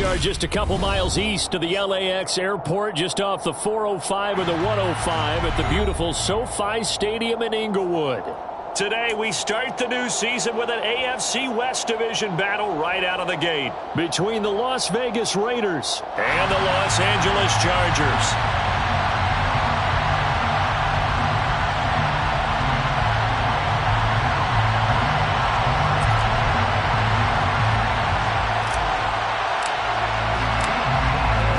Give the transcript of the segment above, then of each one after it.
are just a couple miles east of the LAX airport, just off the 405 or the 105 at the beautiful SoFi Stadium in Inglewood. Today, we start the new season with an AFC West Division battle right out of the gate between the Las Vegas Raiders and the Los Angeles Chargers.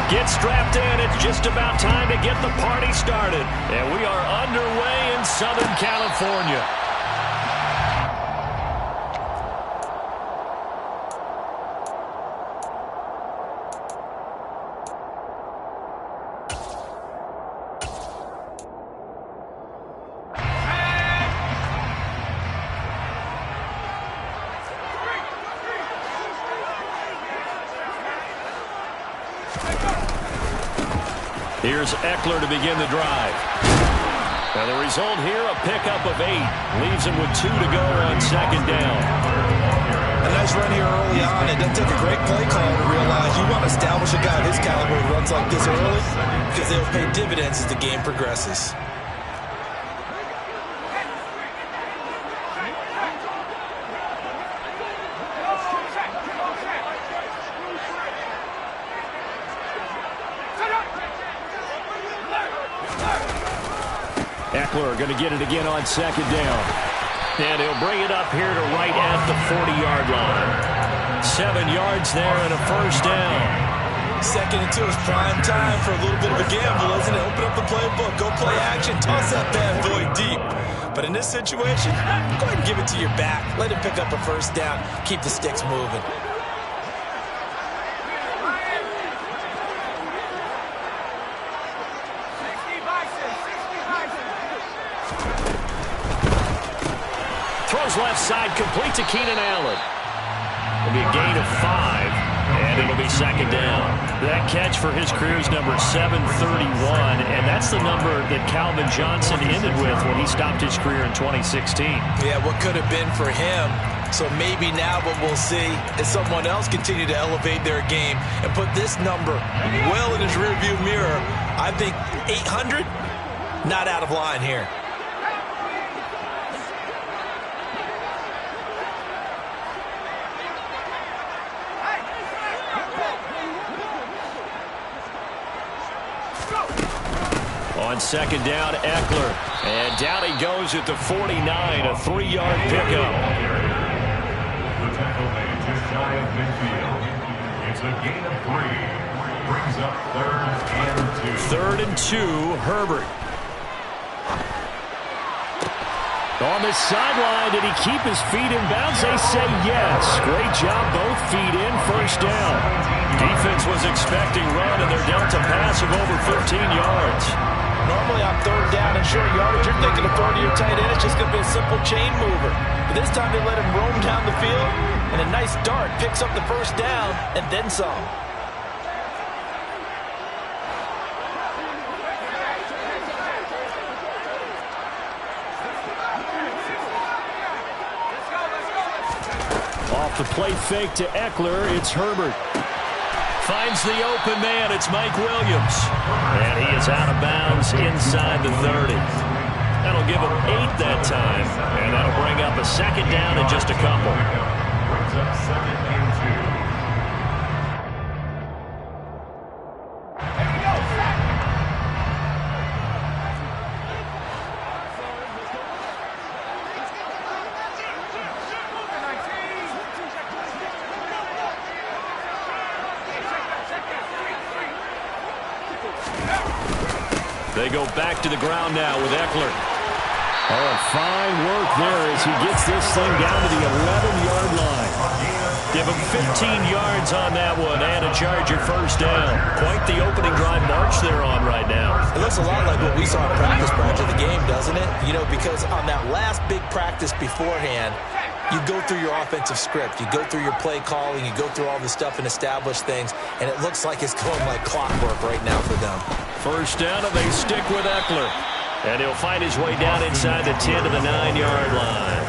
Get strapped in. It's just about time to get the party started. And we are underway in Southern California. Here's Eckler to begin the drive. And the result here, a pickup of 8. Leaves him with 2 to go on second down. A nice run here early on. It doesn't take a great play call to realize you want to establish a guy of his caliber who runs like this early because they'll pay dividends as the game progresses. Eckler going to get it again on second down. And he'll bring it up here to right at the 40-yard line. 7 yards there and a first down. Second and 2 is prime time for a little bit of a gamble, isn't it? Open up the playbook, go play action, toss that bad boy deep. But in this situation, go ahead and give it to your back. Let him pick up a first down, keep the sticks moving. Left side, complete to Keenan Allen. It'll be a gain of 5, and it'll be second down. That catch for his career is number 731, and that's the number that Calvin Johnson ended with when he stopped his career in 2016. Yeah, what could have been for him. So maybe now what we'll see is someone else continue to elevate their game and put this number well in his rearview mirror. I think 800, not out of line here. On second down, Eckler. And down he goes at the 49, a 3-yard pickup. The tackle made just shy of midfield. It's a gain of 3. Brings up 3rd and 2. 3rd and 2, Herbert. On the sideline, did he keep his feet in bounds? They say yes. Great job, both feet in, first down. Defense was expecting run, and they're dealt a pass of over 15 yards. Normally on 3rd down and short yardage, you're thinking of throwing to your tight end. It's just going to be a simple chain mover. But this time they let him roam down the field, and a nice dart picks up the first down and then some. Off the play fake to Eckler, it's Herbert. Finds the open man, it's Mike Williams. And he is out of bounds inside the 30. That'll give him 8 that time. And that'll bring up a second down and just a couple. Brings up 2nd and 2. They go back to the ground now with Eckler. Oh, fine work there as he gets this thing down to the 11-yard line. Give him 15 yards on that one and a Charger first down. Quite the opening drive march they're on right now. It looks a lot like what we saw in practice prior to the game, doesn't it? You know, because on that last big practice beforehand, you go through your offensive script. You go through your play calling. You go through all the stuff and establish things. And it looks like it's going like clockwork right now for them. First down, and they stick with Eckler. And he'll find his way down inside the 10 to the 9-yard line.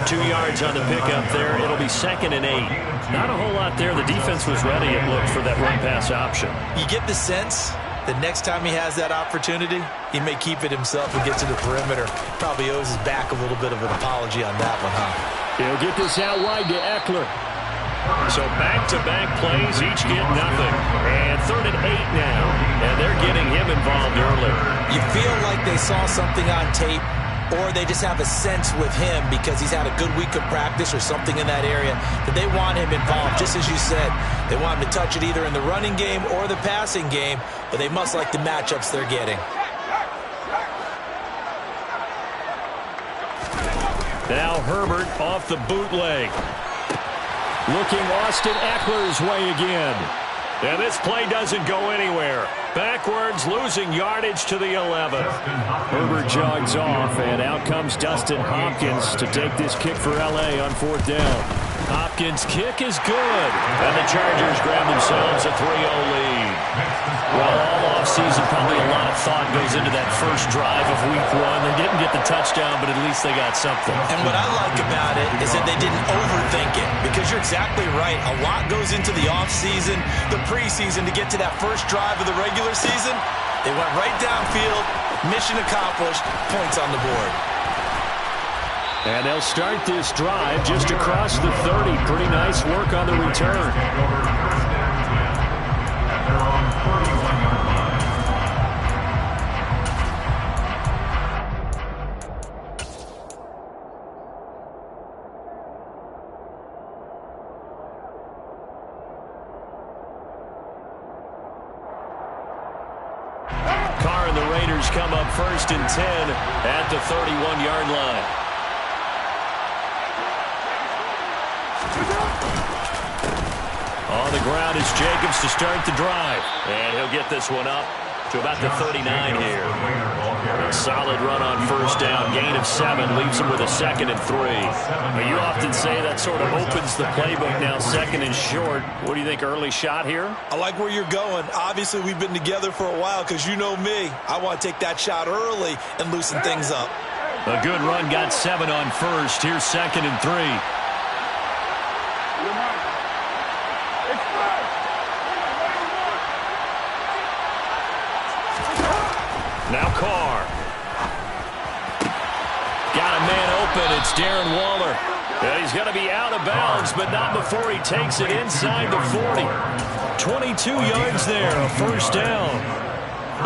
2 yards on the pickup there. It'll be 2nd and 8. Not a whole lot there. The defense was ready, it looked, for that run-pass option. You get the sense that next time he has that opportunity, he may keep it himself and get to the perimeter. Probably owes his back a little bit of an apology on that one, huh? He'll get this out wide to Eckler. So back-to-back plays, each get nothing. And 3rd and 8 now. And they're getting him involved early. You feel like they saw something on tape, or they just have a sense with him because he's had a good week of practice or something in that area that they want him involved. Just as you said, they want him to touch it either in the running game or the passing game, but they must like the matchups they're getting. Now Herbert off the bootleg. Looking Austin Eckler's way again. And this play doesn't go anywhere. Backwards, losing yardage to the 11. Herbert jogs off, and out comes Dustin Hopkins to take this kick for L.A. on 4th down. Hopkins' kick is good. And the Chargers grab themselves a 3-0 lead. Well, all offseason, probably a lot of thought goes into that first drive of Week 1. They didn't get the touchdown, but at least they got something. And what I like about it is that they didn't overthink it, because you're exactly right. A lot goes into the offseason, the preseason, to get to that first drive of the regular season. They went right downfield, mission accomplished, points on the board. And they'll start this drive just across the 30. Pretty nice work on the return. Carr and the Raiders come up 1st and 10 at the 31-yard line. On the ground is Jacobs to start the drive. And he'll get this one up to about the 39 here. A solid run on 1st down. Gain of 7 leaves him with a 2nd and 3. Now, you often say that sort of opens the playbook now, 2nd and short. What do you think, early shot here? I like where you're going. Obviously, we've been together for a while, because you know me. I want to take that shot early and loosen things up. A good run, got 7 on 1st. Here's 2nd and 3. Now Carr. Got a man open. It's Darren Waller. And he's going to be out of bounds, but not before he takes it inside the 40. 22 yards there, a 1st down.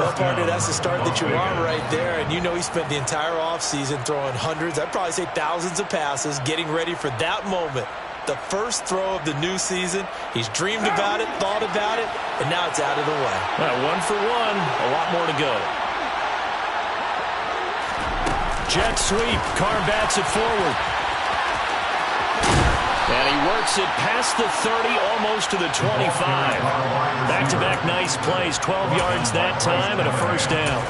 Well, partner, that's the start that you want right there. And you know he spent the entire offseason throwing hundreds, I'd probably say thousands of passes, getting ready for that moment. The first throw of the new season. He's dreamed about it, thought about it, and now it's out of the way. Well, 1 for 1, a lot more to go. Jet sweep. Carr bats it forward. And he works it past the 30, almost to the 25. Back-to-back nice plays. 12 yards that time and a 1st down.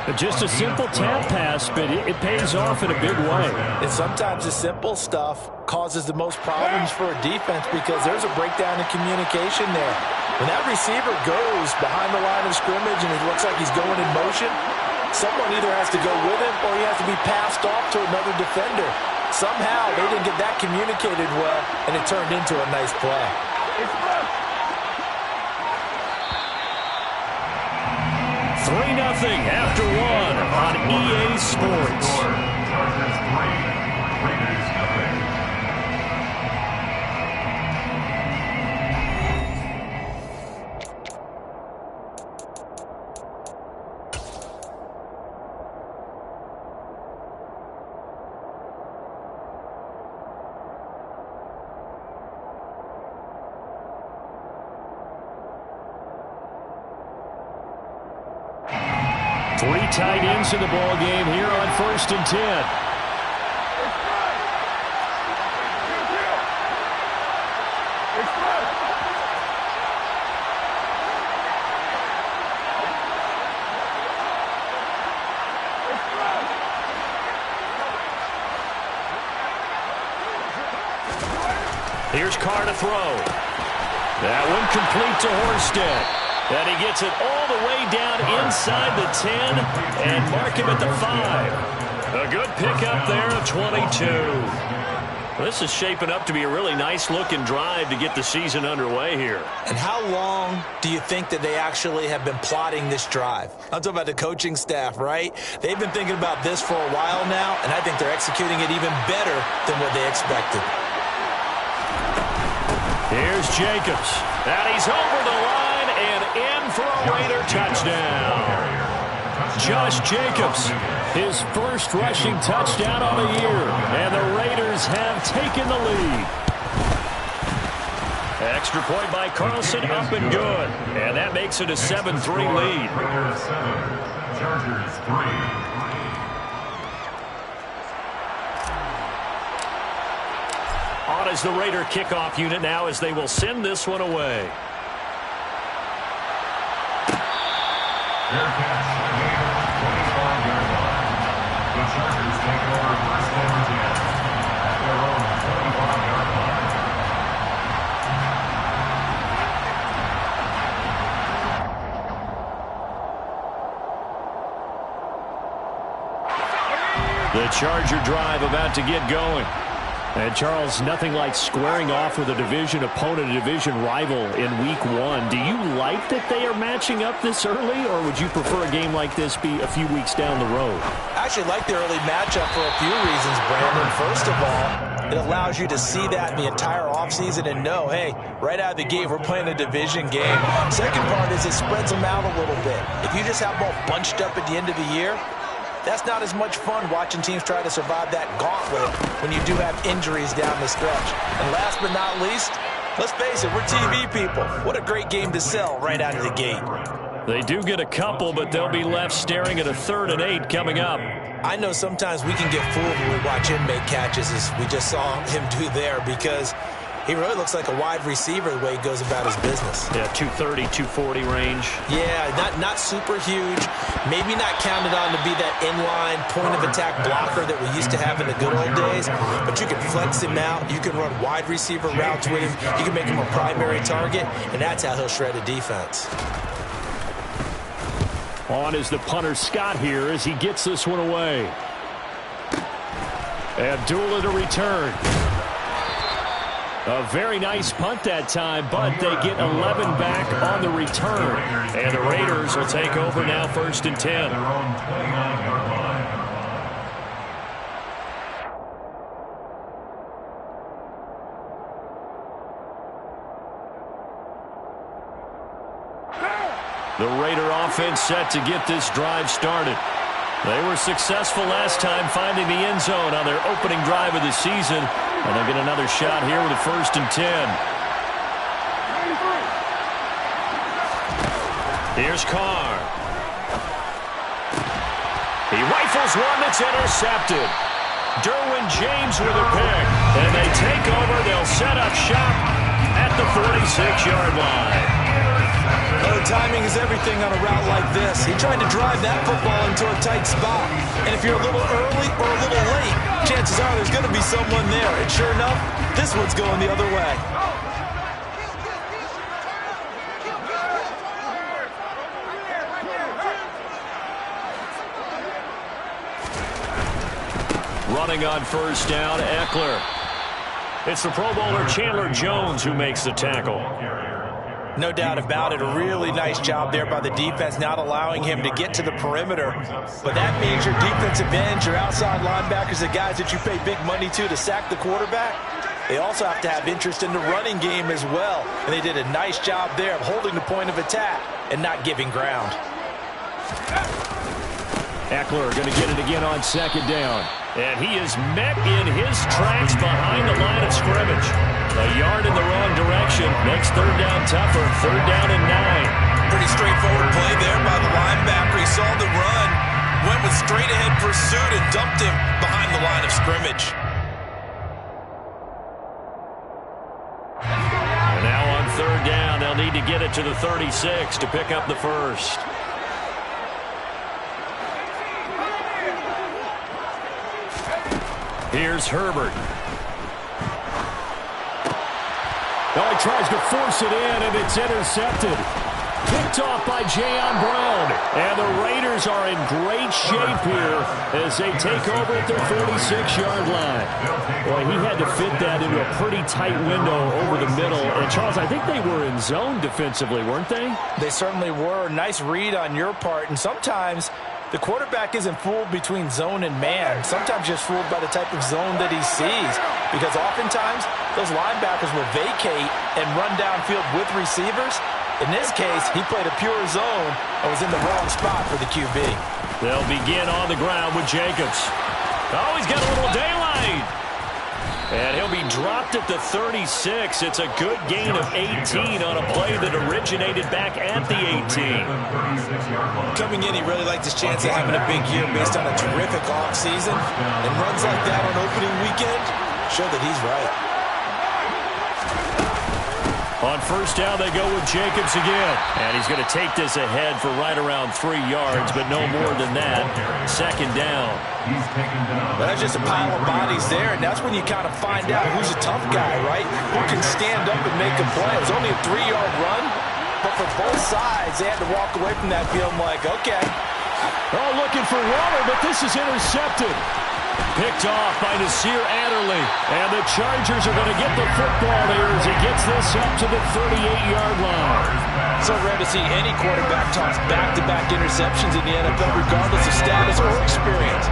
But just a simple tap pass, but it pays off in a big way. And sometimes the simple stuff causes the most problems for a defense, because there's a breakdown in communication there. When that receiver goes behind the line of scrimmage and it looks like he's going in motion, someone either has to go with him or he has to be passed off to another defender. Somehow they didn't get that communicated well, and it turned into a nice play. 3-0 after 1 on EA Sports. Chargers 3, Raiders nothing. Three tight ends in the ball game here on 1st and 10. Here's Carr to throw. That one complete to Horsted. And he gets it all the way down inside the 10 and mark him at the 5. A good pickup there of 22. This is shaping up to be a really nice-looking drive to get the season underway here. And how long do you think that they actually have been plotting this drive? I'm talking about the coaching staff, right? They've been thinking about this for a while now, and I think they're executing it even better than what they expected. Here's Jacobs. And he's over the line and in for a Raider touchdown. Josh Jacobs, his first rushing touchdown of the year. And the Raiders have taken the lead. Extra point by Carlson, up and good. And that makes it a 7-3 lead. Raiders 7, Chargers 3. On is the Raider kickoff unit now as they will send this one away. Fair catch, gain of 25-yard line. The Chargers take over first and 10 at their own 25-yard line. The Charger drive about to get going. And, Charles, nothing like squaring off with a division opponent, a division rival in Week 1. Do you like that they are matching up this early, or would you prefer a game like this be a few weeks down the road? I actually like the early matchup for a few reasons, Brandon. First of all, it allows you to see that in the entire offseason and know, hey, right out of the gate, we're playing a division game. Second part is it spreads them out a little bit. If you just have them all bunched up at the end of the year, that's not as much fun watching teams try to survive that gauntlet when you do have injuries down the stretch. And last but not least, let's face it, we're TV people. What a great game to sell right out of the gate. They do get a couple, but they'll be left staring at a 3rd and 8 coming up. I know sometimes we can get fooled when we watch him make catches, as we just saw him do there, because he really looks like a wide receiver the way he goes about his business. Yeah, 230, 240 range. Yeah, not super huge. Maybe not counted on to be that inline point-of-attack blocker that we used to have in the good old days. But you can flex him out. You can run wide receiver routes with him. You can make him a primary target, and that's how he'll shred a defense. On is the punter Scott here as he gets this one away. Abdullah to return. A very nice punt that time, but they get 11 back on the return. And the Raiders will take over now 1st and 10. Their own 29-yard line. The Raider offense set to get this drive started. They were successful last time finding the end zone on their opening drive of the season. And they'll get another shot here with a 1st and 10. Here's Carr. He rifles one that's intercepted. Derwin James with a pick. And they take over. They'll set up shop at the 46-yard line. Oh, timing is everything on a route like this. He tried to drive that football into a tight spot. And if you're a little early or a little late, chances are there's going to be someone there. And sure enough, this one's going the other way. Running on 1st down, Eckler. It's the Pro Bowler Chandler Jones who makes the tackle. No doubt about it. A really nice job there by the defense, not allowing him to get to the perimeter. But that means your defensive ends, your outside linebackers, the guys that you pay big money to sack the quarterback, they also have to have interest in the running game as well. And they did a nice job there of holding the point of attack and not giving ground. Eckler going to get it again on 2nd down. And he is met in his tracks behind the line of scrimmage. A yard in the wrong direction makes 3rd down tougher. 3rd down and 9. Pretty straightforward play there by the linebacker. He saw the run, went with straight-ahead pursuit, and dumped him behind the line of scrimmage. And now on 3rd down, they'll need to get it to the 36 to pick up the 1st. Here's Herbert. Oh, he tries to force it in, and it's intercepted. Picked off by Jayon Brown. And the Raiders are in great shape here as they take over at their 46-yard line. Boy, he had to fit that into a pretty tight window over the middle. And, Charles, I think they were in zone defensively, weren't they? They certainly were. Nice read on your part. And sometimes the quarterback isn't fooled between zone and man. Sometimes just fooled by the type of zone that he sees. Because oftentimes, those linebackers will vacate and run downfield with receivers. In this case, he played a pure zone and was in the wrong spot for the QB. They'll begin on the ground with Jacobs. Oh, he's got a little daylight. And he'll be dropped at the 36. It's a good gain of 18 on a play that originated back at the 18. Coming in, he really liked his chance of having a big year based on a terrific offseason. And runs like that on opening weekend show that he's right. On first down, they go with Jacobs again. And he's going to take this ahead for right around 3 yards, but no more than that. Second down. That's just a pile of bodies there, and that's when you kind of find out who's a tough guy, right? Who can stand up and make a play. It was only a 3-yard run, but for both sides, they had to walk away from that feeling like, okay. Oh, looking for Waller, but this is intercepted. Picked off by Nasir Adderley. And the Chargers are going to get the football here as he gets this up to the 38-yard line. So rare to see any quarterback toss back-to-back interceptions in the NFL, regardless of status or experience.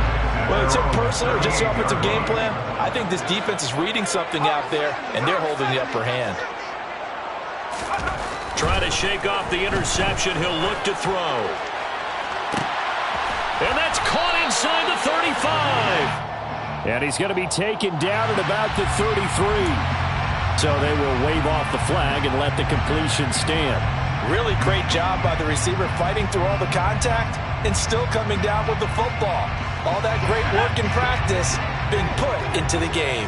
Whether it's him personally or just the offensive game plan, I think this defense is reading something out there, and they're holding the upper hand. Trying to shake off the interception. He'll look to throw. And that's caught inside the 35. And he's going to be taken down at about the 33. So they will wave off the flag and let the completion stand. Really great job by the receiver fighting through all the contact and still coming down with the football. All that great work in practice being put into the game.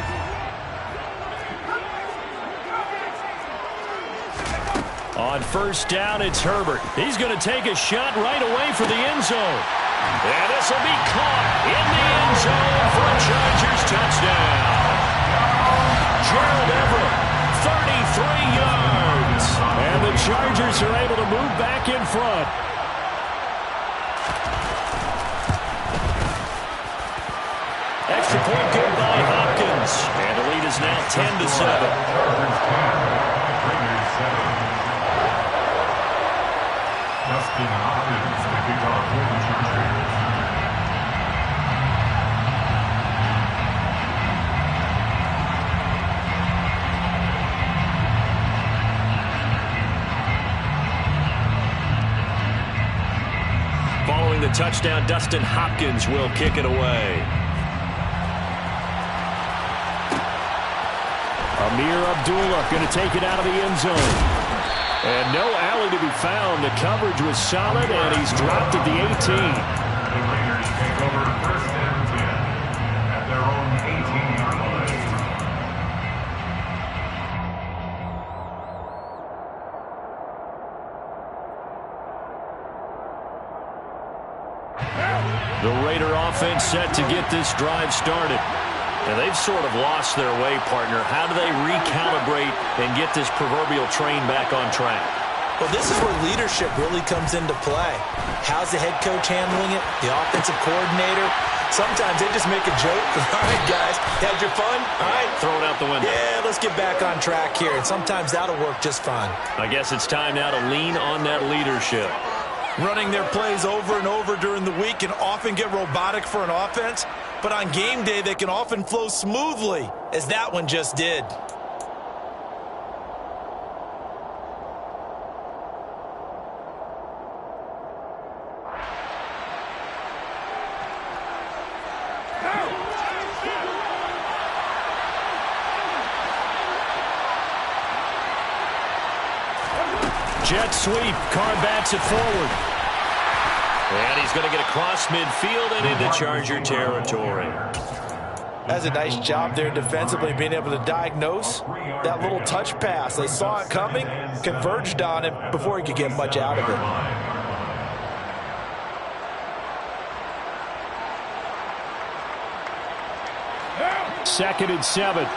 On first down, it's Herbert. He's going to take a shot right away for the end zone. And this will be caught in the end zone for a Chargers touchdown. Gerald Everett, 33 yards. And the Chargers are able to move back in front. Extra point good by Hopkins. And the lead is now 10-7. Dustin Hopkins, the kickoff for the Chargers. Following the touchdown, Dustin Hopkins will kick it away. Amir Abdullah going to take it out of the end zone. And no alley to be found. The coverage was solid, and he's dropped at the 18. The Raiders take over first and 10 at their own 18-yard line. The Raider offense set to get this drive started. And they've sort of lost their way, partner. How do they recalibrate and get this proverbial train back on track? Well, this is where leadership really comes into play. How's the head coach handling it? The offensive coordinator? Sometimes they just make a joke. All right, guys, had your fun? All right. Throw it out the window. Yeah, let's get back on track here. And sometimes that'll work just fine. I guess it's time now to lean on that leadership. Running their plays over and over during the week can often get robotic for an offense. But on game day, they can often flow smoothly, as that one just did. Jet sweep. Carr bats it forward. And he's going to get across midfield and into Charger territory. That's a nice job there defensively, being able to diagnose that little touch pass. They saw it coming, converged on it before he could get much out of it. Second and 7.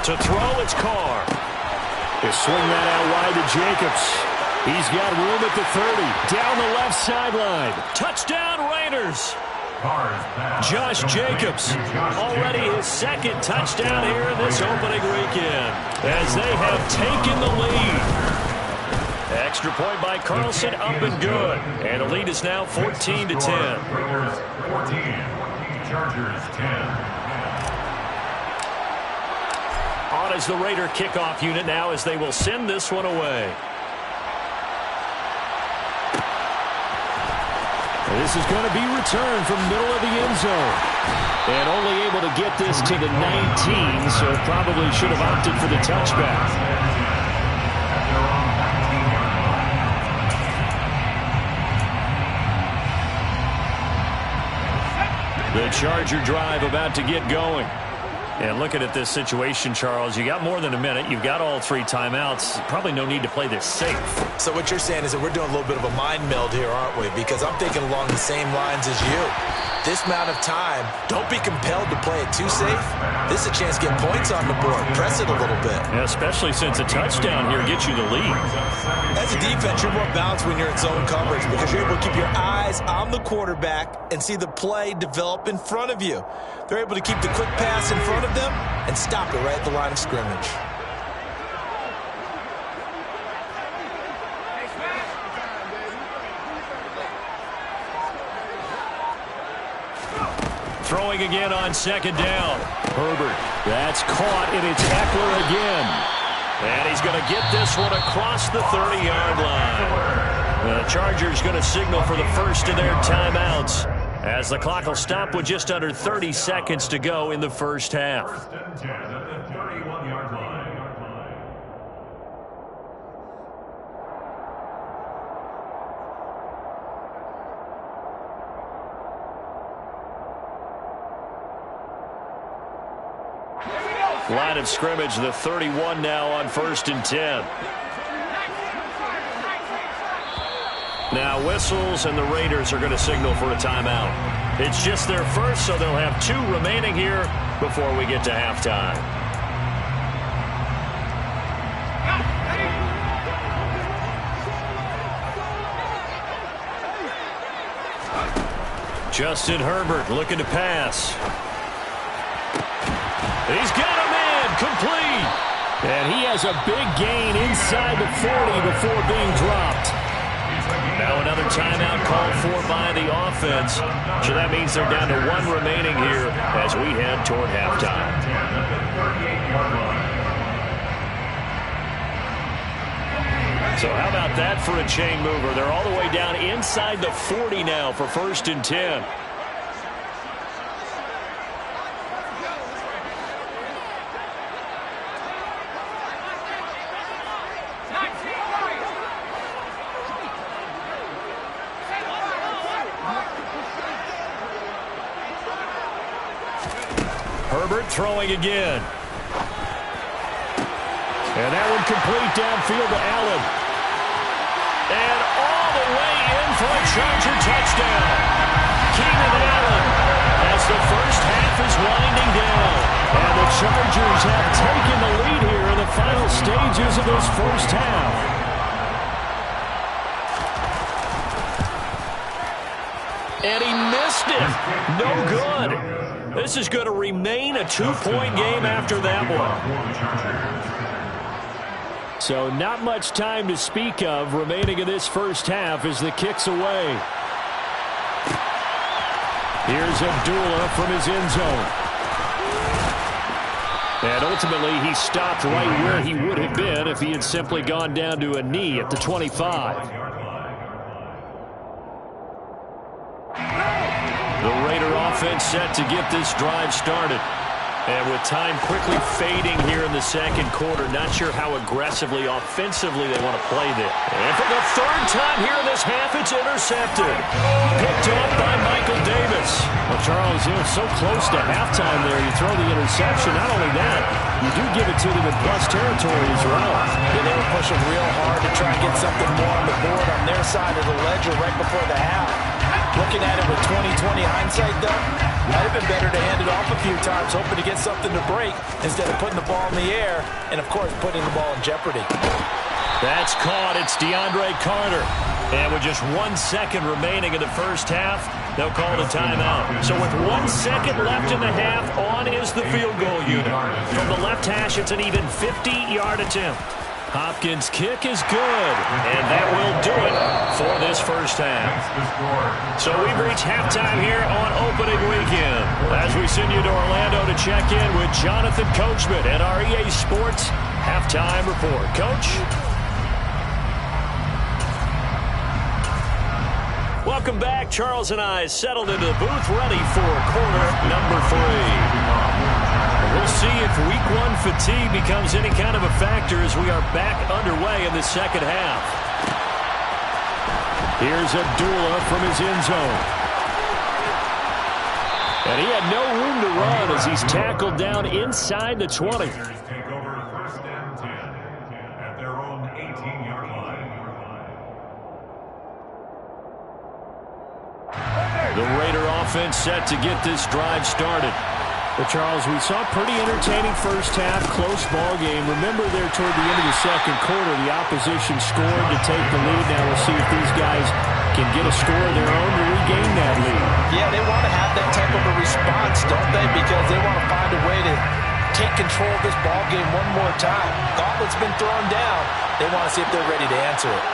To throw, it's Carr. They swing that out wide to Jacobs. He's got room at the 30. Down the left sideline. Touchdown, Raiders. Josh Jacobs, already his second touchdown here in this opening weekend, as they have taken the lead. Extra point by Carlson, up and good. And the lead is now 14-10. Raiders 14, Chargers 10. On is the Raider kickoff unit now as they will send this one away. This is going to be returned from middle of the end zone. And only able to get this to the 19, so probably should have opted for the touchback. The Charger drive about to get going. And looking at this situation, Charles, you got more than a minute. You've got all 3 timeouts. Probably no need to play this safe. So what you're saying is that we're doing a little bit of a mind meld here, aren't we? Because I'm thinking along the same lines as you. This amount of time, don't be compelled to play it too safe. This is a chance to get points on the board. Press it a little bit. Yeah, especially since a touchdown here gets you the lead. As a defense, you're more balanced when you're in zone coverage because you're able to keep your eyes on the quarterback and see the play develop in front of you. They're able to keep the quick pass in front of them and stop it right at the line of scrimmage. Throwing again on second down. Herbert. That's caught, and it's Eckler again. And he's going to get this one across the 30-yard line. The Chargers going to signal for the first of their timeouts, as the clock will stop with just under 30 seconds to go in the first half. First and 10 at the 31-yard line. Line of scrimmage, the 31 now on first and 10. Now whistles, and the Raiders are going to signal for a timeout. It's just their first, so they'll have 2 remaining here before we get to halftime. Justin Herbert looking to pass. He's got him in, complete. And he has a big gain inside the 40 before being dropped. Now another timeout called for by the offense. So that means they're down to 1 remaining here as we head toward halftime. So how about that for a chain mover? They're all the way down inside the 40 now for first and 10. Herbert throwing again. And that one complete downfield to Allen. And all the way in for a Charger touchdown. Keenan Allen as the first half is winding down. And the Chargers have taken the lead here in the final stages of this first half. And he missed it. No good. This is going to remain a 2-point game after that one. So not much time to speak of remaining in this first half as the kick's away. Here's Abdullah from his end zone. And ultimately he stopped right where he would have been if he had simply gone down to a knee at the 25. The Raider offense set to get this drive started. And with time quickly fading here in the second quarter, not sure how aggressively, offensively they want to play this. And for the 3rd time here in this half, it's intercepted. Picked up by Michael Davis. Well, Charles, so close to halftime there, you throw the interception. Not only that, you do give it to them in plus territory as well. Yeah, they were pushing real hard to try and get something more on the board on their side of the ledger right before the half. Looking at it with 20/20 hindsight, though, Might have been better to hand it off a few times, hoping to get something to break instead of putting the ball in the air and, of course, putting the ball in jeopardy. That's caught. It's DeAndre Carter. And with just 1 second remaining in the first half, they'll call the timeout. So with 1 second left in the half, on is the field goal unit. From the left hash, it's an even 50-yard attempt. Hopkins' kick is good, and that will do it for this first half. So we've reached halftime here on opening weekend as we send you to Orlando to check in with Jonathan Coachman at our EA Sports Halftime Report. Coach? Welcome back. Charles and I settled into the booth ready for quarter number 3. We'll see if week 1 fatigue becomes any kind of a factor as we are back underway in the second half. Here's Abdullah from his end zone. And he had no room to run as he's tackled down inside the 20. Take over first and 10 at their own 18-yard line. The Raider offense set to get this drive started. But, Charles, we saw a pretty entertaining first half, close ball game. Remember there toward the end of the second quarter, the opposition scored to take the lead. Now we'll see if these guys can get a score of their own to regain that lead. Yeah, they want to have that type of a response, don't they? Because they want to find a way to take control of this ball game one more time. Gauntlet's been thrown down. They want to see if they're ready to answer it.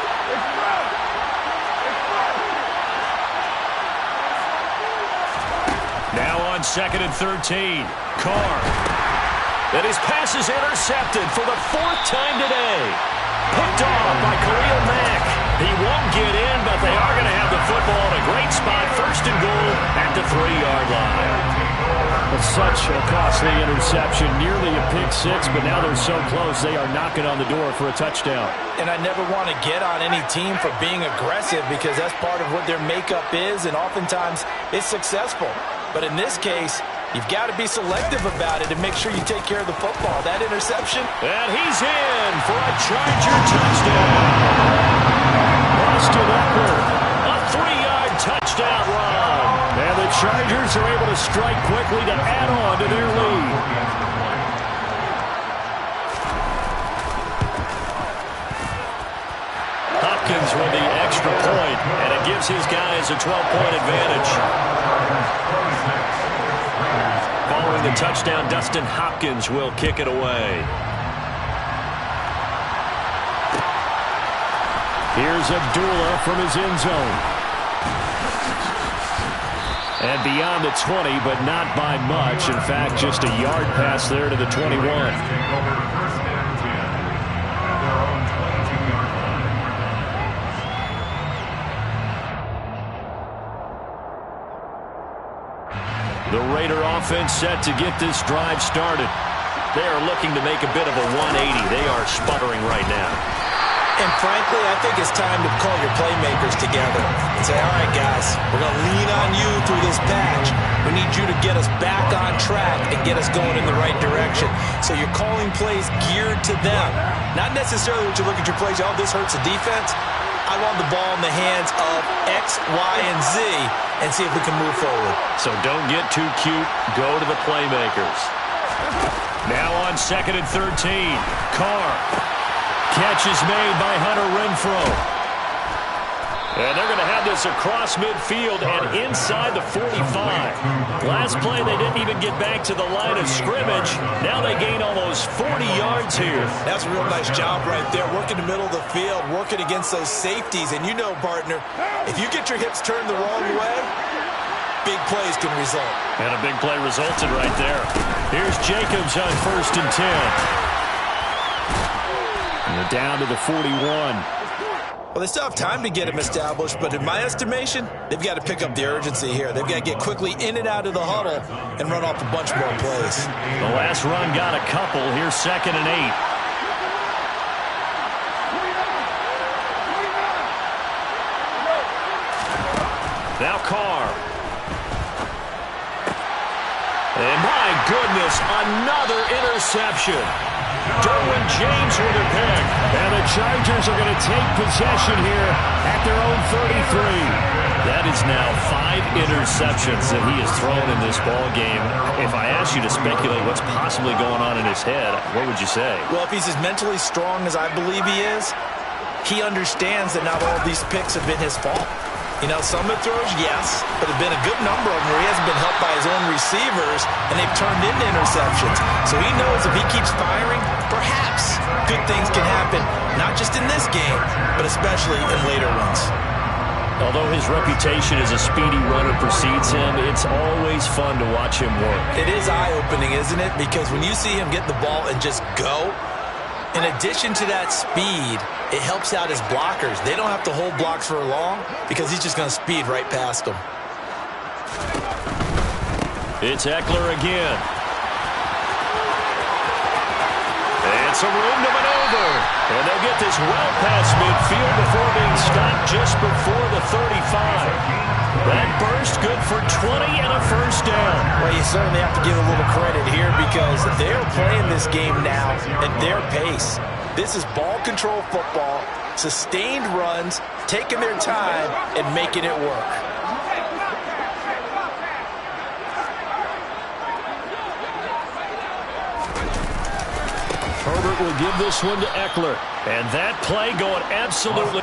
Now on 2nd and 13, Carr. And his pass is intercepted for the 4th time today. Picked off by Khalil Mack. He won't get in, but they are going to have the football in a great spot. 1st and goal at the 3-yard line. It's such a costly interception, nearly a pick 6, but now they're so close they are knocking on the door for a touchdown. And I never want to get on any team for being aggressive because that's part of what their makeup is, and oftentimes it's successful. But in this case, you've got to be selective about it and make sure you take care of the football. That interception. And he's in for a Charger touchdown. Austin Eckler, a 3-yard touchdown run. And the Chargers are able to strike quickly to add on to their lead. Hopkins with the extra point, and it gives his guys a 12-point advantage. Following the touchdown, Dustin Hopkins will kick it away. Here's Abdullah from his end zone. And beyond the 20, but not by much. In fact, just a yard pass there to the 21. The Raider offense set to get this drive started. They are looking to make a bit of a 180. They are sputtering right now. And frankly, I think it's time to call your playmakers together and say, all right, guys, we're going to lean on you through this patch. We need you to get us back on track and get us going in the right direction. So you're calling plays geared to them. Not necessarily when you look at your plays, oh, this hurts the defense. I want the ball in the hands of X, Y, and Z and see if we can move forward. So don't get too cute. Go to the playmakers. Now on 2nd and 13, Carr. Catch is made by Hunter Renfrow. And they're going to have this across midfield and inside the 45. Last play, they didn't even get back to the line of scrimmage. Now they gain almost 40 yards here. That's a real nice job right there, working the middle of the field, working against those safeties. And you know, partner, if you get your hips turned the wrong way, big plays can result. And a big play resulted right there. Here's Jacobs on 1st and 10. And they're down to the 41. Well, they still have time to get him established, but in my estimation, they've got to pick up the urgency here. They've got to get quickly in and out of the huddle and run off a bunch more plays. The last run got a couple. Here's 2nd and 8. Now Carr. And my goodness, another interception. Derwin James with a pick. And the Chargers are going to take possession here at their own 33. That is now 5 interceptions that he has thrown in this ball game. If I ask you to speculate what's possibly going on in his head, what would you say? Well, if he's as mentally strong as I believe he is, he understands that not all these picks have been his fault. You know, some of the throws, yes, but there have been a good number of them where he hasn't been helped by his own receivers, and they've turned into interceptions. So he knows if he keeps firing, perhaps good things can happen, not just in this game, but especially in later ones. Although his reputation as a speedy runner precedes him, it's always fun to watch him work. It is eye-opening, isn't it? Because when you see him get the ball and just go, in addition to that speed, it helps out his blockers. They don't have to hold blocks for long because he's just going to speed right past them. It's Ekeler again. It's a room to maneuver. And they'll get this well past midfield before being stopped just before the 35. That burst good for 20 and a first down. Well, you certainly have to give a little credit here because they're playing this game now at their pace. This is ball control football, sustained runs, taking their time, and making it work. Herbert will give this one to Ekeler. And that play going absolutely...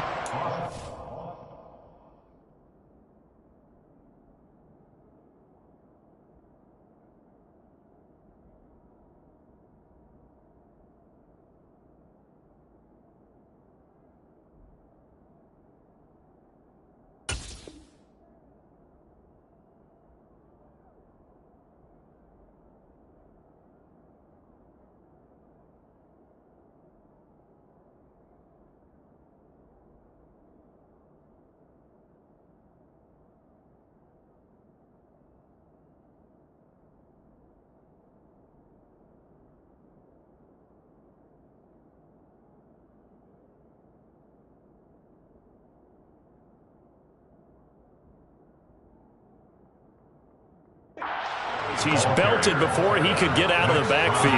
He's belted before he could get out of the backfield.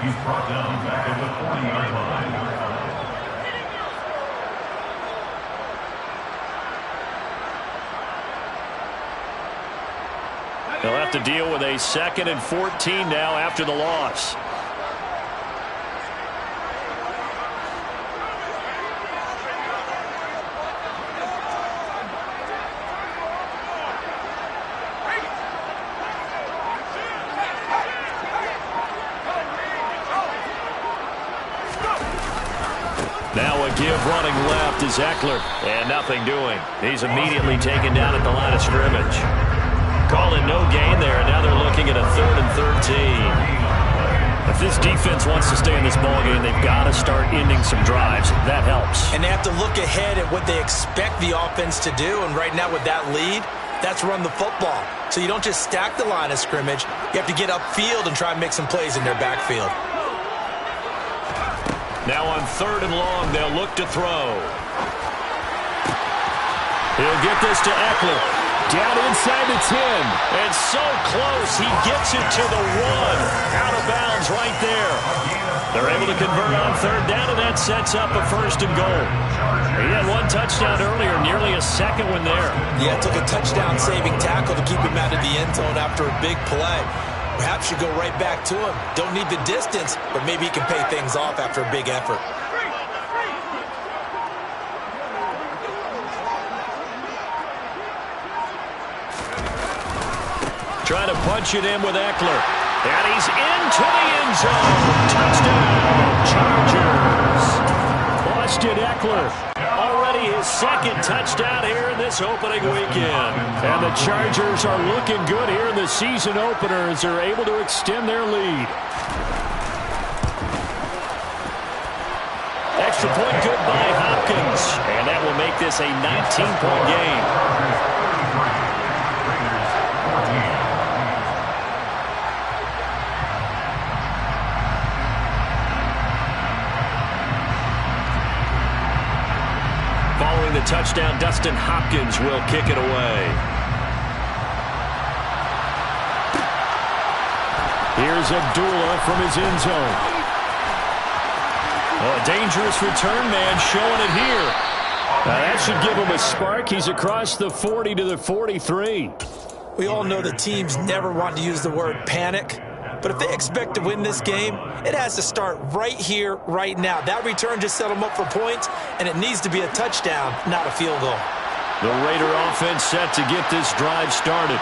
He's brought down back at the 40-yard line. He'll have to deal with a 2nd and 14 now after the loss. Now a give running left is Ekeler, and nothing doing. He's immediately taken down at the line of scrimmage. Calling no gain there, and now they're looking at a 3rd and 13. If this defense wants to stay in this ballgame, they've got to start ending some drives. That helps. And they have to look ahead at what they expect the offense to do, and right now with that lead, that's run the football. So you don't just stack the line of scrimmage. You have to get upfield and try and make some plays in their backfield. Now on 3rd and long, they'll look to throw. He'll get this to Ekeler. Down inside the 10. And so close, he gets it to the 1. Out of bounds right there. They're able to convert on 3rd down, and that sets up a 1st and goal. He had 1 touchdown earlier, nearly a 2nd one there. Yeah, it took a touchdown-saving tackle to keep him out of the end zone after a big play. Perhaps you go right back to him. Don't need the distance, but maybe he can pay things off after a big effort. Trying to punch it in with Ekeler. And he's into the end zone. Touchdown, Chargers. Austin Ekeler. Already his 2nd touchdown here in this opening weekend. And the Chargers are looking good here in the season opener as they're able to extend their lead. Extra point good by Hopkins. And that will make this a 19-point game. Following the touchdown, Dustin Hopkins will kick it away. Here's Abdullah from his end zone. Oh, a dangerous return man showing it here. That should give him a spark. He's across the 40 to the 43. We all know that teams never want to use the word panic, but if they expect to win this game, it has to start right here, right now. That return just set them up for points, and it needs to be a touchdown, not a field goal. The Raider offense set to get this drive started.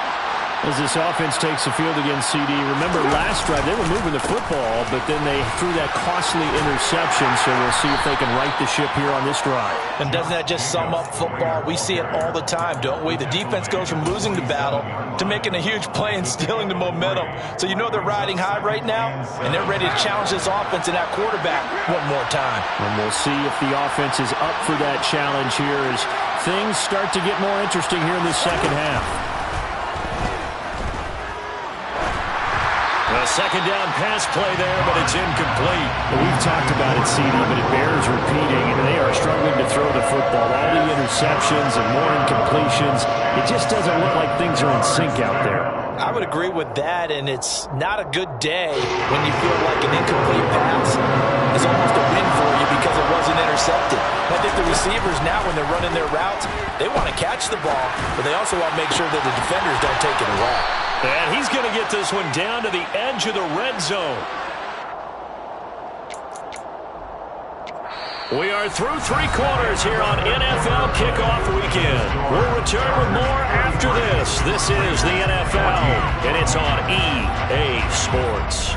As this offense takes the field against CD. Remember last drive, they were moving the football, but then they threw that costly interception, so we'll see if they can right the ship here on this drive. And doesn't that just sum up football? We see it all the time, don't we? The defense goes from losing the battle to making a huge play and stealing the momentum. So you know they're riding high right now, and they're ready to challenge this offense and that quarterback one more time. And we'll see if the offense is up for that challenge here as things start to get more interesting here in the second half. A second down pass play there, but it's incomplete. We've talked about it, CD, but it bears repeating, and they are struggling to throw the football. All the interceptions and more incompletions. It just doesn't look like things are in sync out there. I would agree with that, and it's not a good day when you feel like an incomplete pass is almost a win for you because it wasn't intercepted. I think the receivers now, when they're running their routes, they want to catch the ball, but they also want to make sure that the defenders don't take it away. And he's going to get this one down to the edge of the red zone. We are through three quarters here on NFL Kickoff Weekend. We'll return with more after this. This is the NFL, and it's on EA Sports.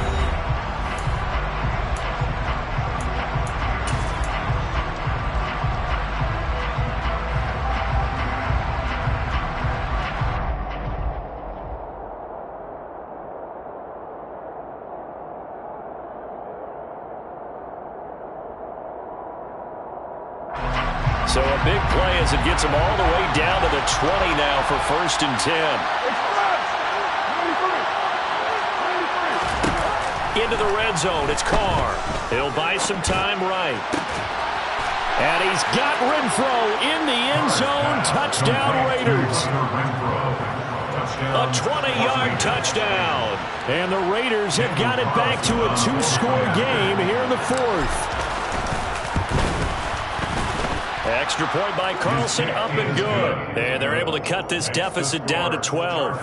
So a big play as it gets them all the way down to the 20 now for 1st and 10. Into the red zone, it's Carr. He'll buy some time right. And he's got Renfrow in the end zone. Touchdown Raiders. A 20-yard touchdown. And the Raiders have got it back to a 2-score game here in the 4th. Extra point by Carlson, up and good. And they're able to cut this deficit down to 12.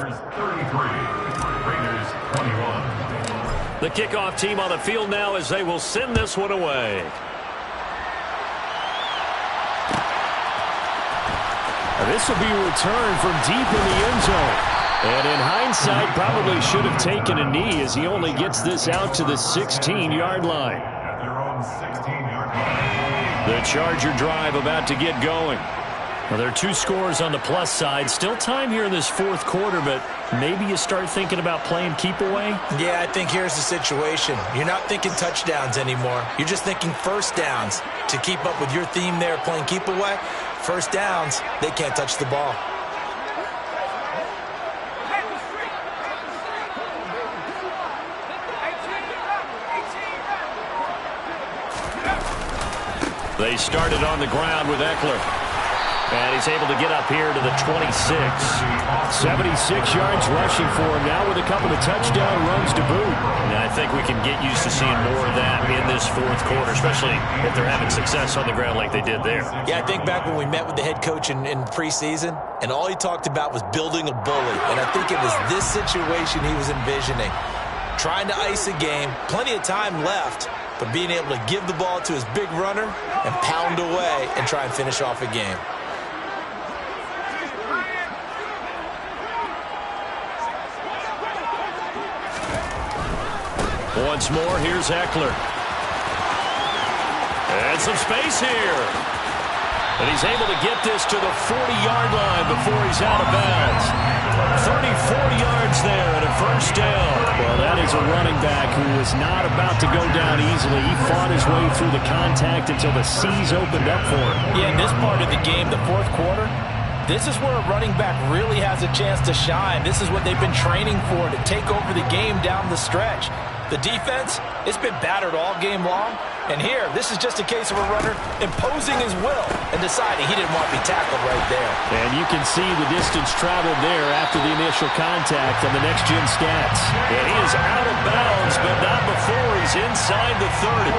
The kickoff team on the field now as they will send this one away. This will be returned from deep in the end zone. And in hindsight, probably should have taken a knee as he only gets this out to the 16-yard line. At their own 16-yard line. The Charger drive about to get going. Well, there are 2 scores on the plus side. Still time here in this 4th quarter, but maybe you start thinking about playing keep away? Yeah, I think here's the situation. You're not thinking touchdowns anymore. You're just thinking first downs. To keep up with your theme there, playing keep away, first downs, they can't touch the ball. They started on the ground with Eckler. And he's able to get up here to the 26. 76 yards rushing for him now with a couple of touchdown runs to boot. And I think we can get used to seeing more of that in this 4th quarter, especially if they're having success on the ground like they did there. Yeah, I think back when we met with the head coach in preseason, and all he talked about was building a bully. And I think it was this situation he was envisioning. Trying to ice a game, plenty of time left, but being able to give the ball to his big runner and pound away and try and finish off a game. Once more, here's Eckler. And some space here. And he's able to get this to the 40-yard line before he's out of bounds. 34 yards there and a first down. Well, that is a running back who was not about to go down easily. He fought his way through the contact until the C's opened up for him. Yeah, in this part of the game, the 4th quarter, this is where a running back really has a chance to shine. This is what they've been training for, to take over the game down the stretch. The defense, it's been battered all game long. And here, this is just a case of a runner imposing his will and deciding he didn't want to be tackled right there. And you can see the distance traveled there after the initial contact on the next-gen stats. And he is out of bounds, but not before he's inside the 30.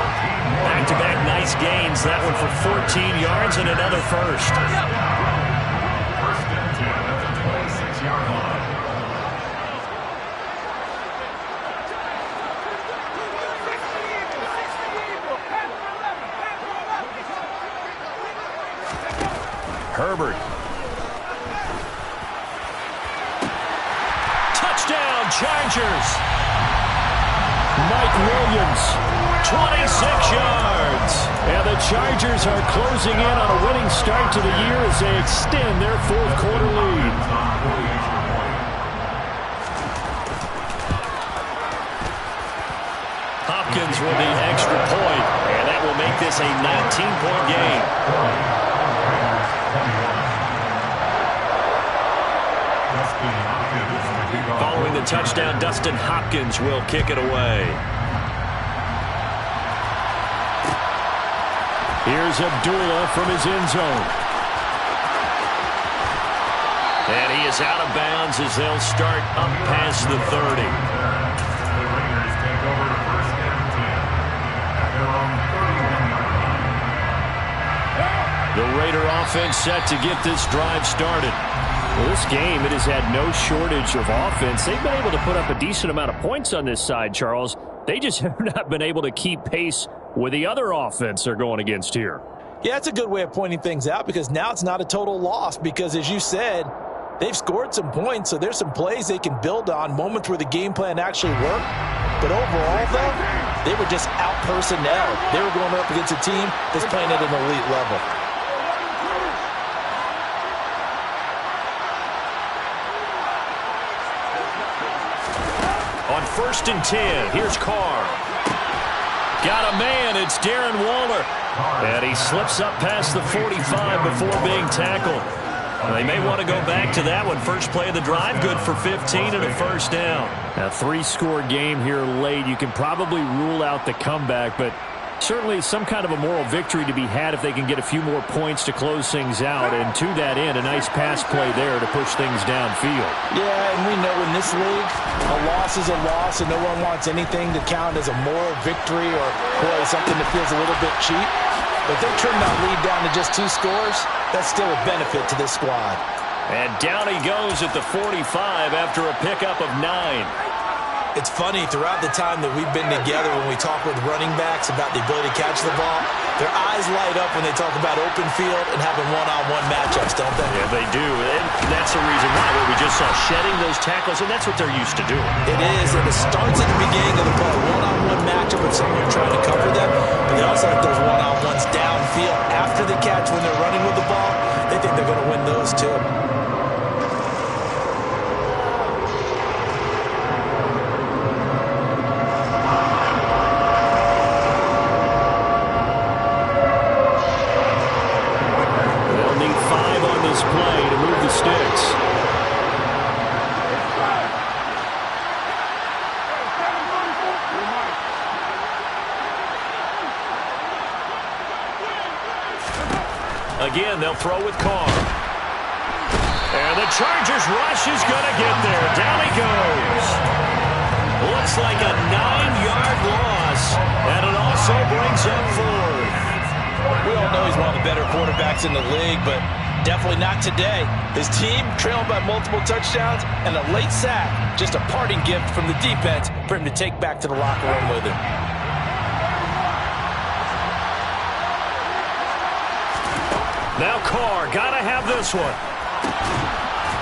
Back-to-back nice gains. That one for 14 yards and another first. First and 10 at the 26-yard line. Herbert. Touchdown, Chargers. Mike Williams, 26 yards. And the Chargers are closing in on a winning start to the year as they extend their fourth quarter lead. Hopkins with the extra point, and that will make this a 19-point game. Following the touchdown, Dustin Hopkins will kick it away. Here's Abdullah from his end zone. And he is out of bounds as they'll start up past the 30. The Raiders take over to first and 10 at their own 31-yard line. The Raider offense set to get this drive started. Well, this game, it has had no shortage of offense. They've been able to put up a decent amount of points on this side, Charles. They just have not been able to keep pace with the other offense they're going against here. Yeah, it's a good way of pointing things out because now it's not a total loss because, as you said, they've scored some points, so there's some plays they can build on, moments where the game plan actually worked. But overall, though, they were just out-personnel. They were going up against a team that's playing at an elite level. On first and 10, here's Carr. Got a man, it's Darren Waller. And he slips up past the 45 before being tackled. They may want to go back to that one. First play of the drive, good for 15 and a first down. A three-score game here late. You can probably rule out the comeback, but certainly some kind of a moral victory to be had if they can get a few more points to close things out. And to that end, a nice pass play there to push things downfield. Yeah, and we know in this league, a loss is a loss, and no one wants anything to count as a moral victory or, boy, something that feels a little bit cheap. But if they trim that lead down to just 2 scores, that's still a benefit to this squad. And down he goes at the 45 after a pickup of 9. It's funny, throughout the time that we've been together, when we talk with running backs about the ability to catch the ball, their eyes light up when they talk about open field and having one-on-one matchups, don't they? Yeah, they do. And that's the reason why we just saw shedding those tackles, and that's what they're used to doing. It is, and it starts at the beginning of the play. One-on-one matchup with someone trying to cover them, but they also have those one-on-ones downfield after the catch when they're running with the ball. They think they're going to win those too. Again, they'll throw with Carr. And the Chargers rush is going to get there. Down he goes. Looks like a 9-yard loss. And it also brings up 4th. We all know he's one of the better quarterbacks in the league, but definitely not today. His team trailed by multiple touchdowns and a late sack. Just a parting gift from the defense for him to take back to the locker room with him. Now Carr, gotta have this one.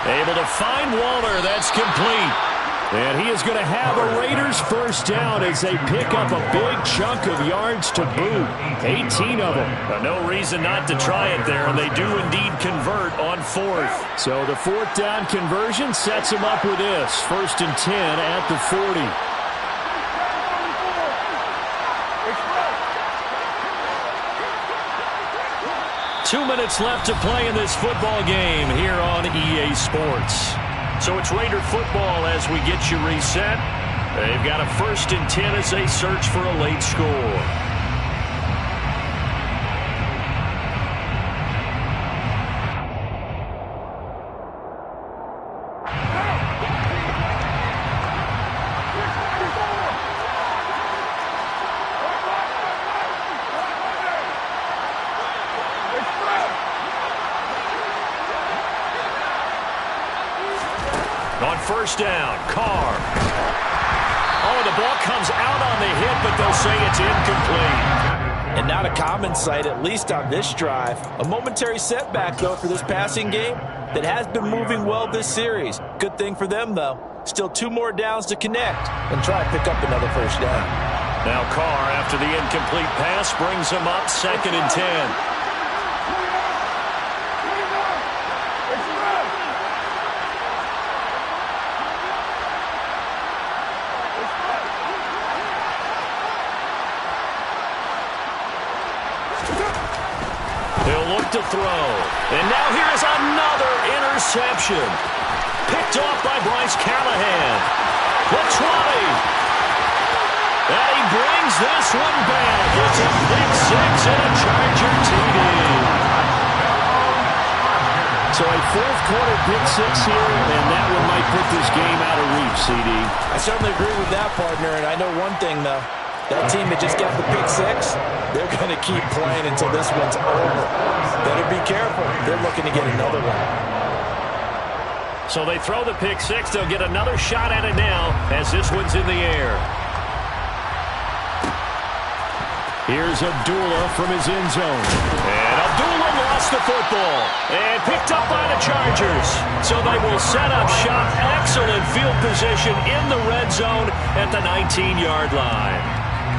Able to find Waller, that's complete. And he is going to have a Raiders first down as they pick up a big chunk of yards to boot. 18 of them. But no reason not to try it there, and they do indeed convert on 4th. So the 4th down conversion sets them up with this. First and 10 at the 40. 2 minutes left to play in this football game here on EA Sports. So it's Raider football as we get you reset. They've got a 1st and 10 as they search for a late score. On 1st down, Carr. Oh, the ball comes out on the hit, but they'll say it's incomplete. And not a common sight, at least on this drive. A momentary setback, though, for this passing game that has been moving well this series. Good thing for them, though. Still 2 more downs to connect and try to pick up another 1st down. Now Carr, after the incomplete pass, brings him up 2nd and 10. To throw. And now here is another interception. Picked off by Bryce Callahan. The 20. And he brings this one back. It's a big 6 and a Charger TD. So a 4th quarter pick 6 here, and that one might put this game out of reach, CD. I certainly agree with that, partner, and I know one thing, though. That team that just got the pick 6, they're going to keep playing until this one's over. Better be careful. They're looking to get another one. So they throw the pick 6. They'll get another shot at it now as this one's in the air. Here's Abdullah from his end zone. And Abdullah lost the football. And picked up by the Chargers. So they will set up shop. Excellent field position in the red zone at the 19-yard line.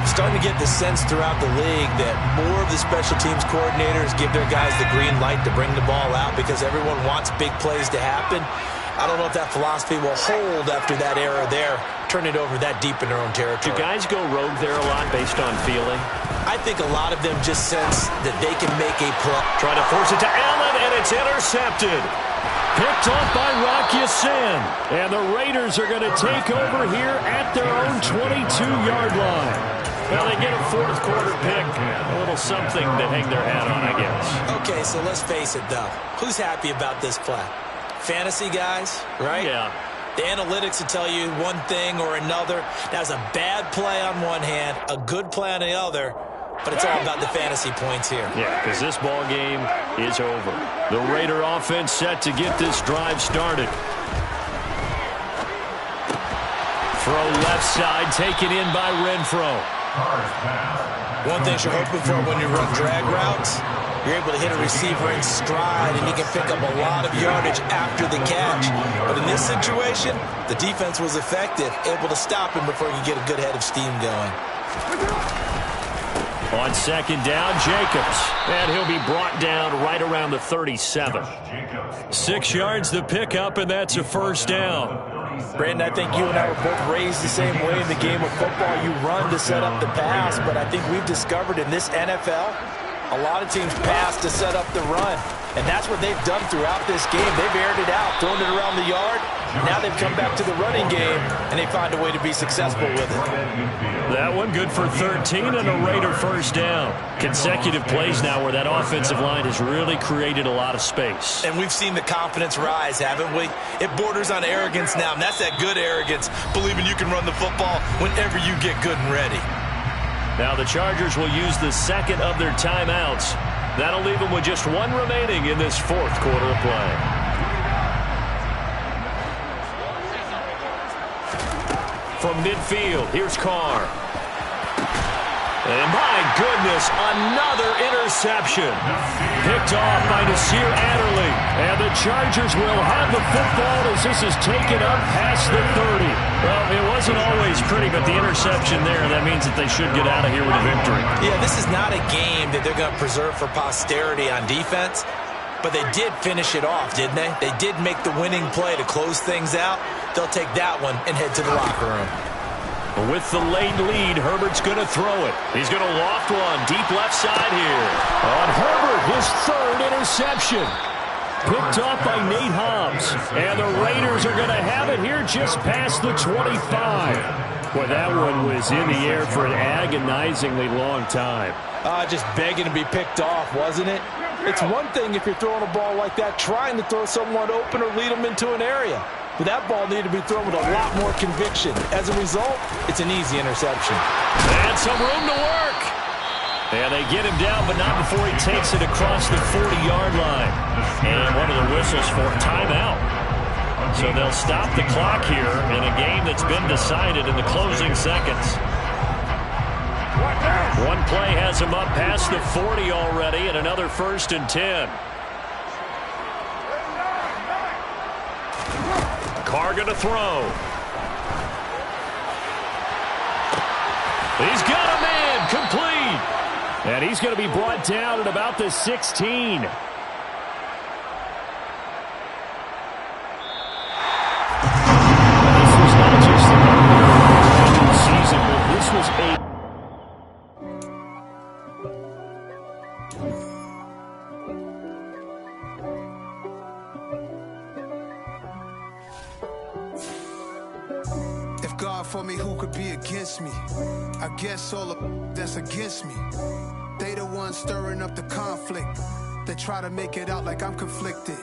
Starting to get the sense throughout the league that more of the special teams coordinators give their guys the green light to bring the ball out because everyone wants big plays to happen. I don't know if that philosophy will hold after that era there. Turn it over that deep in their own territory. Do guys go rogue there a lot based on feeling? I think a lot of them just sense that they can make a play. Trying to force it to Allen, and it's intercepted. Picked off by Rock Ya-Sin. And the Raiders are going to take over here at their own 22-yard line. Well, they get a 4th quarter pick. A little something to hang their hat on, I guess. Okay, so let's face it, though. Who's happy about this play? Fantasy guys, right? Yeah. The analytics will tell you one thing or another. That was a bad play on one hand, a good play on the other, but it's all about the fantasy points here. Yeah, because this ball game is over. The Raider offense set to get this drive started. Throw left side, taken in by Renfrow. One thing you're hoping for when you run drag routes, you're able to hit a receiver in stride, and he can pick up a lot of yardage after the catch. But in this situation, the defense was effective, able to stop him before he could get a good head of steam going. On 2nd down, Jacobs. And he'll be brought down right around the 37. 6 yards the pickup, and that's a 1st down. Brandon, I think you and I were both raised the same way in the game of football. You run to set up the pass, but I think we've discovered in this NFL, a lot of teams pass to set up the run. And that's what they've done throughout this game. They've aired it out, thrown it around the yard. Now they've come back to the running game, and they find a way to be successful with it. That one good for 13 and a Raider 1st down. Consecutive plays now where that offensive line has really created a lot of space. And we've seen the confidence rise, haven't we? It borders on arrogance now, and that's that good arrogance, believing you can run the football whenever you get good and ready. Now the Chargers will use the 2nd of their timeouts. That'll leave them with just 1 remaining in this 4th quarter of play. From midfield, here's Carr. And my goodness, another interception. Picked off by Nasir Adderley. And the Chargers will have the football as this is taken up past the 30. Well, it wasn't always pretty, but the interception there, that means that they should get out of here with a victory. Yeah, this is not a game that they're going to preserve for posterity on defense. But they did finish it off, didn't they? They did make the winning play to close things out. They'll take that one and head to the locker room. With the late lead, Herbert's going to throw it. He's going to loft one deep left side here. On Herbert, his 3rd interception. Picked off by Nate Hobbs. And the Raiders are going to have it here just past the 25. Well, that one was in the air for an agonizingly long time. Just begging to be picked off, wasn't it? It's one thing if you're throwing a ball like that, trying to throw someone open or lead them into an area. But that ball needed to be thrown with a lot more conviction. As a result, it's an easy interception. And some room to work. Yeah, they get him down, but not before he takes it across the 40-yard line. And one of the whistles for a timeout. So they'll stop the clock here in a game that's been decided in the closing seconds. One play has him up past the 40 already, and another 1st and 10. Carr going to throw. He's got a man, complete. And he's going to be brought down at about the 16. This was not just another season, but this was a... If God for me, who could be against me? I guess all of that's against me. They the ones stirring up the conflict. They try to make it out like I'm conflicted.